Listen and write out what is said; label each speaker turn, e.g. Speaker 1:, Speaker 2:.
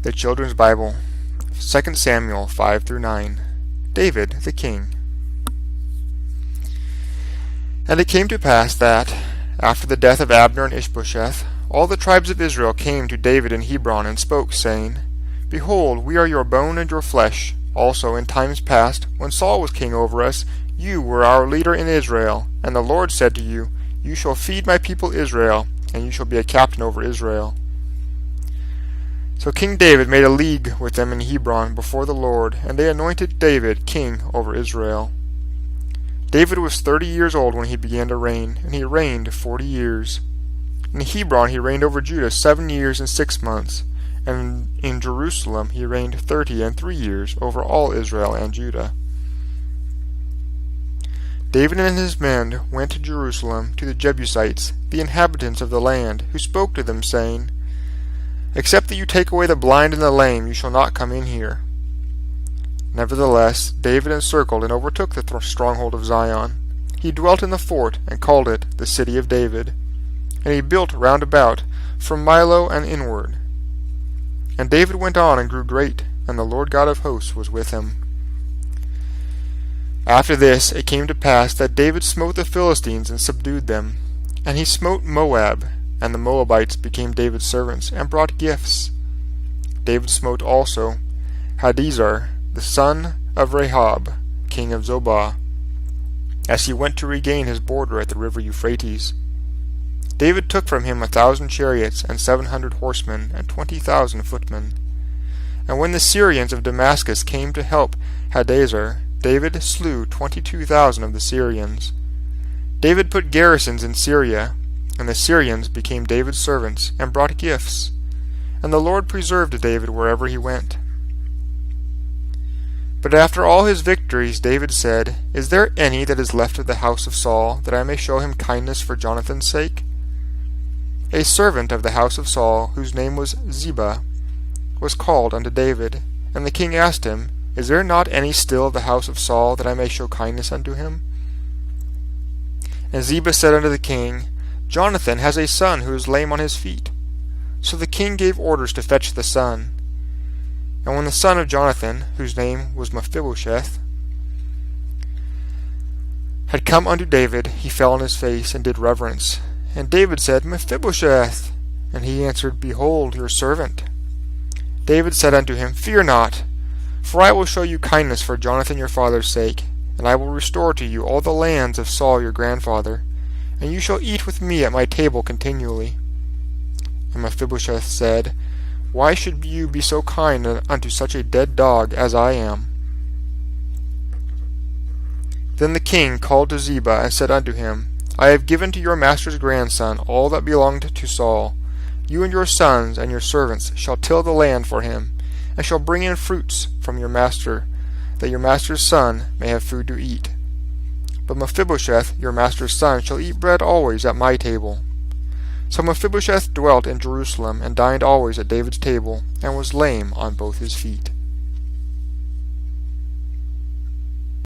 Speaker 1: The Children's Bible, 2 Samuel 5-9. David the King. And it came to pass that, after the death of Abner and Ishbosheth, all the tribes of Israel came to David in Hebron and spoke, saying, Behold, we are your bone and your flesh. Also in times past, when Saul was king over us, you were our leader in Israel. And the Lord said to you, You shall feed my people Israel, and you shall be a captain over Israel. So King David made a league with them in Hebron before the Lord, and they anointed David king over Israel. David was 30 years old when he began to reign, and he reigned 40 years. In Hebron he reigned over Judah 7 years and 6 months, and in Jerusalem he reigned 33 years over all Israel and Judah. David and his men went to Jerusalem to the Jebusites, the inhabitants of the land, who spoke to them, saying, Except that you take away the blind and the lame, you shall not come in here. Nevertheless, David encircled and overtook the stronghold of Zion. He dwelt in the fort, and called it the City of David. And he built round about, from Millo and inward. And David went on and grew great, and the Lord God of hosts was with him. After this it came to pass that David smote the Philistines and subdued them. And he smote Moab, and the Moabites became David's servants, and brought gifts. David smote also Hadaezer, the son of Rehob, king of Zobah, as he went to regain his border at the river Euphrates. David took from him 1,000 chariots, and 700 horsemen, and 20,000 footmen. And when the Syrians of Damascus came to help Hadaezer, David slew 22,000 of the Syrians. David put garrisons in Syria, and the Syrians became David's servants, and brought gifts. And the Lord preserved David wherever he went. But after all his victories David said, Is there any that is left of the house of Saul, that I may show him kindness for Jonathan's sake? A servant of the house of Saul, whose name was Ziba, was called unto David. And the king asked him, Is there not any still of the house of Saul, that I may show kindness unto him? And Ziba said unto the king, Jonathan has a son who is lame on his feet. So the king gave orders to fetch the son. And when the son of Jonathan, whose name was Mephibosheth, had come unto David, he fell on his face, and did reverence. And David said, Mephibosheth. And he answered, Behold, your servant. David said unto him, Fear not, for I will show you kindness for Jonathan your father's sake, and I will restore to you all the lands of Saul your grandfather, and you shall eat with me at my table continually. And Mephibosheth said, Why should you be so kind unto such a dead dog as I am? Then the king called to Ziba, and said unto him, I have given to your master's grandson all that belonged to Saul. You and your sons and your servants shall till the land for him, and shall bring in fruits from your master, that your master's son may have food to eat. But Mephibosheth, your master's son, shall eat bread always at my table. So Mephibosheth dwelt in Jerusalem, and dined always at David's table, and was lame on both his feet.